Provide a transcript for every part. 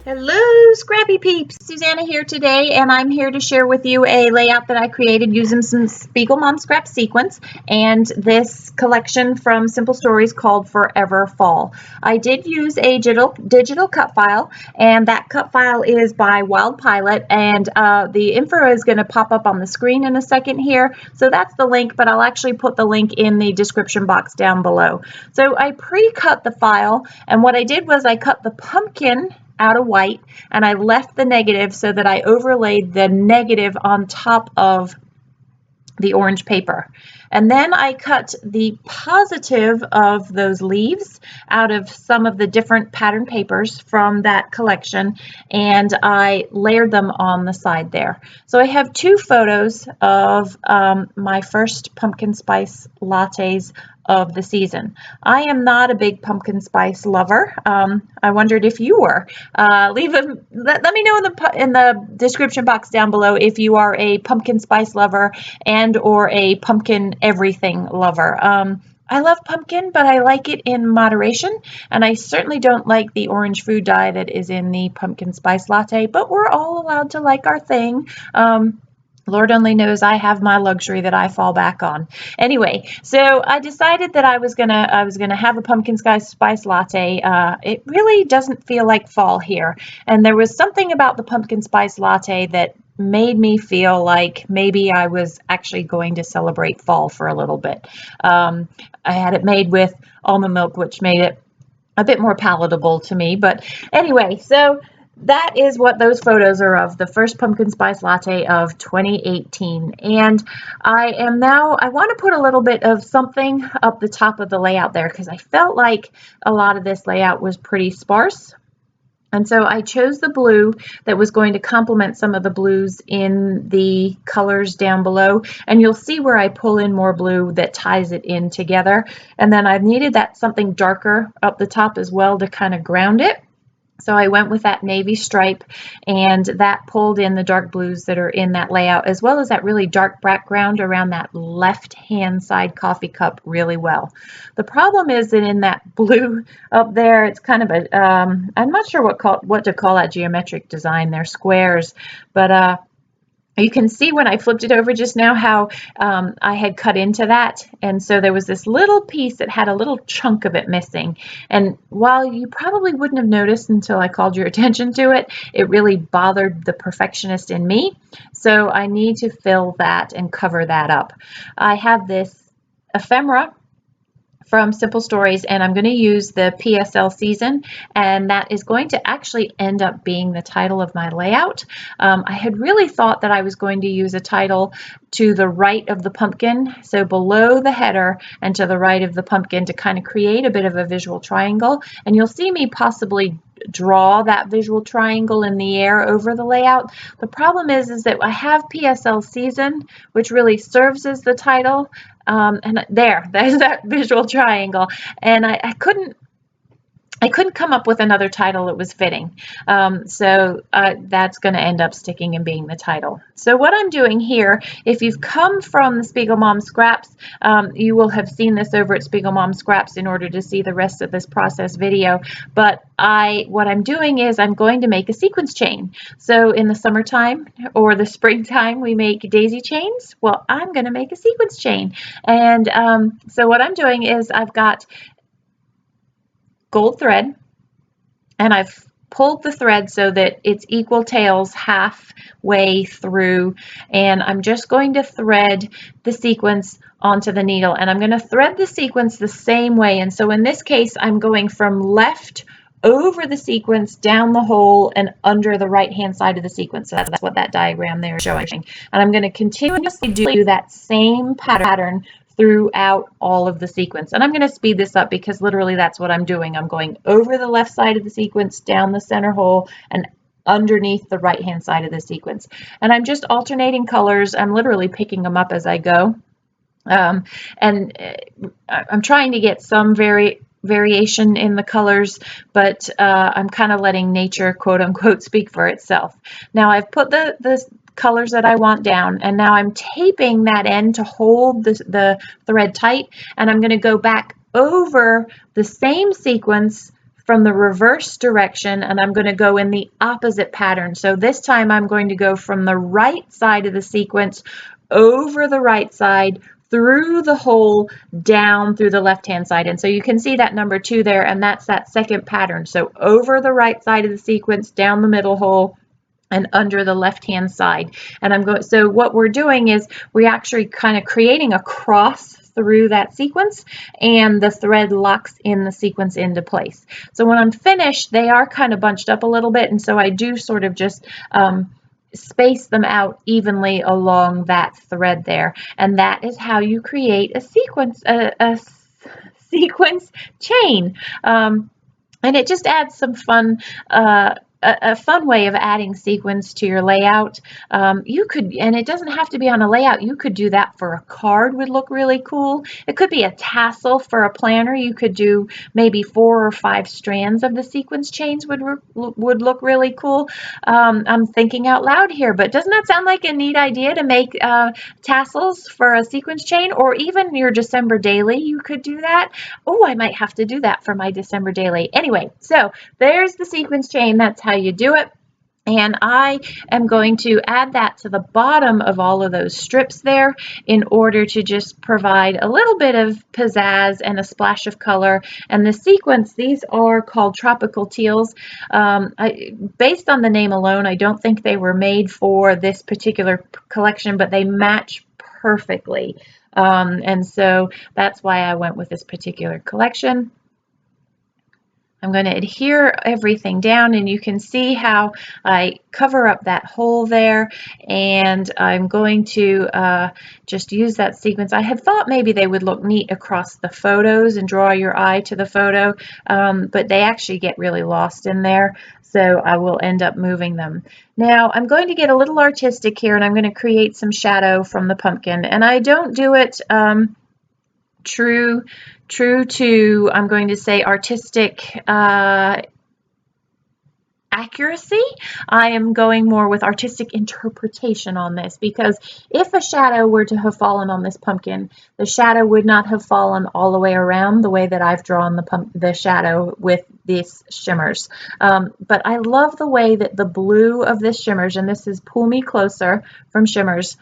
Hello, Scrappy Peeps! Suzanna here today, and I'm here to share with you a layout that I created using some Spiegel Mom Scrap sequins and this collection from Simple Stories called Forever Fall. I did use a digital cut file, and that cut file is by Wild Pilot, and the info is going to pop up on the screen in a second here, so that's the link, but I'll actually put the link in the description box down below. So I pre-cut the file, and what I did was I cut the pumpkin out of white, and I left the negative so that I overlaid the negative on top of the orange paper. And then I cut the positive of those leaves out of some of the different pattern papers from that collection, and I layered them on the side there. So I have two photos of my first pumpkin spice lattes of the season. I am not a big pumpkin spice lover. I wondered if you were. Let me know in the description box down below if you are a pumpkin spice lover and or a pumpkin everything lover. I love pumpkin, but I like it in moderation, and I certainly don't like the orange food dye that is in the pumpkin spice latte, but we're all allowed to like our thing. Lord only knows I have my luxury that I fall back on. Anyway, so I decided that I was gonna have a pumpkin spice latte. It really doesn't feel like fall here, and there was something about the pumpkin spice latte that made me feel like maybe I was actually going to celebrate fall for a little bit. I had it made with almond milk, which made it a bit more palatable to me. But anyway, so that is what those photos are of, the first pumpkin spice latte of 2018. And I want to put a little bit of something up the top of the layout there because I felt like a lot of this layout was pretty sparse. And so I chose the blue that was going to complement some of the blues in the colors down below. And you'll see where I pull in more blue that ties it in together. And then I needed that something darker up the top as well to kind of ground it. So I went with that navy stripe, and that pulled in the dark blues that are in that layout, as well as that really dark background around that left-hand side coffee cup really well. The problem is that in that blue up there, it's kind of a, I'm not sure what to call that geometric design. They're squares, but you can see when I flipped it over just now how I had cut into that, and so there was this little piece that had a little chunk of it missing, and while you probably wouldn't have noticed until I called your attention to it, it really bothered the perfectionist in me, so I need to fill that and cover that up. I have this ephemera from Simple Stories, and I'm going to use the PSL season, and that is going to actually end up being the title of my layout. I had really thought that I was going to use a title to the right of the pumpkin, so below the header and to the right of the pumpkin, to kind of create a bit of a visual triangle, and you'll see me possibly draw that visual triangle in the air over the layout. The problem is that I have PSL season, which really serves as the title, and there's that visual triangle, and I couldn't come up with another title that was fitting. So that's going to end up sticking and being the title. So what I'm doing here, if you've come from the Spiegel Mom Scraps, you will have seen this over at Spiegel Mom Scraps in order to see the rest of this process video. But what I'm doing is I'm going to make a sequence chain. So in the summertime or the springtime, we make daisy chains. Well, I'm going to make a sequence chain. And so what I'm doing is I've got gold thread, and I've pulled the thread so that it's equal tails halfway through, and I'm just going to thread the sequence onto the needle, and I'm going to thread the sequence the same way. And so in this case, I'm going from left over the sequence, down the hole, and under the right hand side of the sequence. So that's what that diagram there is showing. And I'm going to continuously do that same pattern throughout all of the sequence. And I'm going to speed this up because literally that's what I'm doing. I'm going over the left side of the sequence, down the center hole, and underneath the right hand side of the sequence. And I'm just alternating colors. I'm literally picking them up as I go. And I'm trying to get some variation in the colors, but I'm kind of letting nature, quote unquote, speak for itself. Now I've put the colors that I want down, and now I'm taping that end to hold the thread tight, and I'm going to go back over the same sequence from the reverse direction, and I'm going to go in the opposite pattern. So this time I'm going to go from the right side of the sequence over the right side, through the hole, down through the left hand side. And so you can see that number 2 there, and that's that second pattern. So over the right side of the sequence, down the middle hole, and under the left hand side. And I'm going, so what we're doing is we're actually kind of creating a cross through that sequence, and the thread locks in the sequence into place. So when I'm finished, they are kind of bunched up a little bit, and so I do sort of just space them out evenly along that thread there, and that is how you create a sequence sequence chain. And it just adds some fun, a fun way of adding sequins to your layout. You could, and it doesn't have to be on a layout, you could do that for a card, would look really cool. It could be a tassel for a planner. You could do maybe 4 or 5 strands of the sequence chains would look really cool. I'm thinking out loud here, but doesn't that sound like a neat idea to make tassels for a sequence chain? Or even your December daily, you could do that. Oh, I might have to do that for my December daily. Anyway, so there's the sequence chain. That's how you do it. And I am going to add that to the bottom of all of those strips there in order to just provide a little bit of pizzazz and a splash of color. And the sequins, these are called tropical teals. Based on the name alone, I don't think they were made for this particular collection, but they match perfectly. And so that's why I went with this particular collection. I'm going to adhere everything down, and you can see how I cover up that hole there, and I'm going to just use that sequence. I had thought maybe they would look neat across the photos and draw your eye to the photo, but they actually get really lost in there, so I will end up moving them. Now I'm going to get a little artistic here, and I'm going to create some shadow from the pumpkin, and I don't do it true to, I'm going to say, artistic accuracy. I am going more with artistic interpretation on this, because if a shadow were to have fallen on this pumpkin, the shadow would not have fallen all the way around the way that I've drawn the shadow with these shimmers. But I love the way that the blue of this shimmers, and this is Pull Me Closer from Shimmers,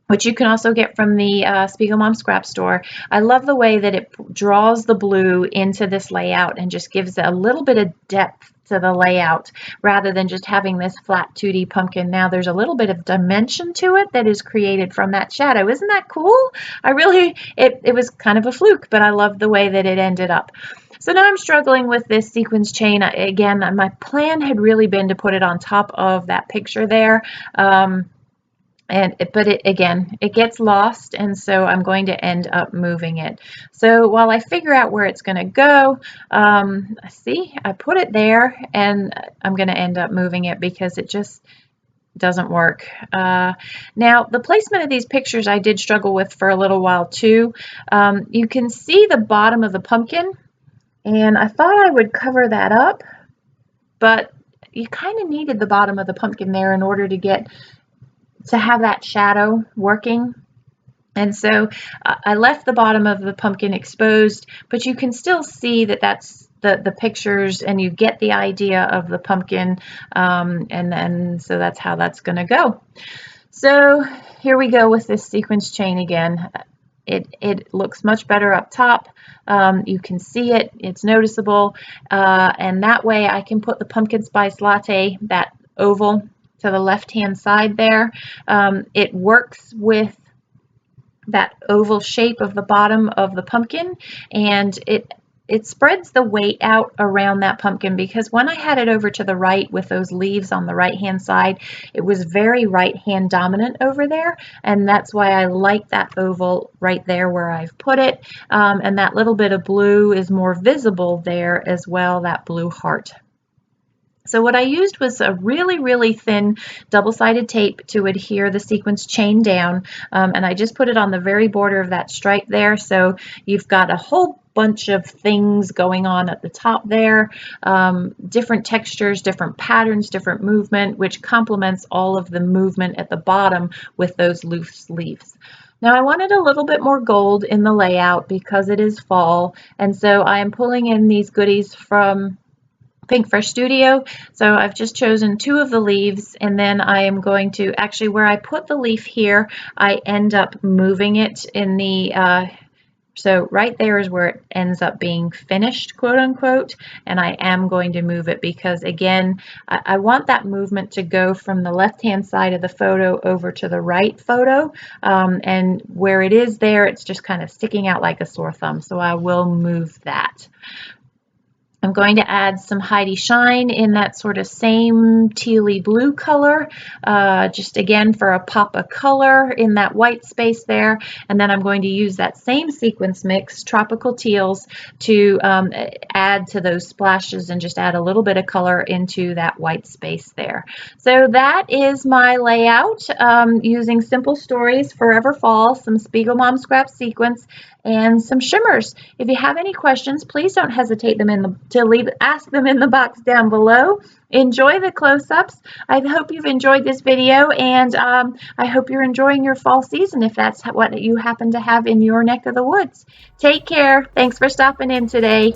which you can also get from the Spiegel Mom Scrap Store. I love the way that it draws the blue into this layout and just gives it a little bit of depth to the layout rather than just having this flat 2D pumpkin. Now there's a little bit of dimension to it that is created from that shadow. Isn't that cool? It was kind of a fluke, but I love the way that it ended up. So now I'm struggling with this sequins chain. Again, my plan had really been to put it on top of that picture there. But it gets lost, and so I'm going to end up moving it. So while I figure out where it's going to go, see, I put it there, and I'm going to end up moving it because it just doesn't work. Now, the placement of these pictures I did struggle with for a little while too. You can see the bottom of the pumpkin, and I thought I would cover that up, but you kind of needed the bottom of the pumpkin there in order to have that shadow working. And so I left the bottom of the pumpkin exposed, but you can still see that that's the pictures, and you get the idea of the pumpkin, and then so that's how that's going to go. So here we go with this sequence chain again. It looks much better up top. You can see it, it's noticeable, and that way I can put the pumpkin spice latte, that oval, to the left hand side there. It works with that oval shape of the bottom of the pumpkin, and it spreads the weight out around that pumpkin, because when I had it over to the right with those leaves on the right hand side, it was very right hand dominant over there, and that's why I like that oval right there where I've put it, and that little bit of blue is more visible there as well, that blue heart. So what I used was a really thin double-sided tape to adhere the sequins chain down, and I just put it on the very border of that stripe there, so you've got a whole bunch of things going on at the top there, different textures, different patterns, different movement, which complements all of the movement at the bottom with those loose leaves. Now I wanted a little bit more gold in the layout because it is fall, and so I am pulling in these goodies from Pink Fresh Studio. So I've just chosen 2 of the leaves, and then I am going to actually, where I put the leaf here, I end up moving it in the so right there is where it ends up being finished, quote unquote, and I am going to move it because, again, I want that movement to go from the left-hand side of the photo over to the right photo, and where it is there, it's just kind of sticking out like a sore thumb, so I will move that. I'm going to add some Heidi Shine in that sort of same tealy blue color, just again for a pop of color in that white space there. And then I'm going to use that same sequence mix, Tropical Teals, to add to those splashes and just add a little bit of color into that white space there. So that is my layout using Simple Stories Forever Fall, some Spiegel Mom Scrap Sequins, and some shimmers. If you have any questions, please don't hesitate to ask them in the box down below. Enjoy the close-ups. I hope you've enjoyed this video, and I hope you're enjoying your fall season if that's what you happen to have in your neck of the woods. Take care. Thanks for stopping in today.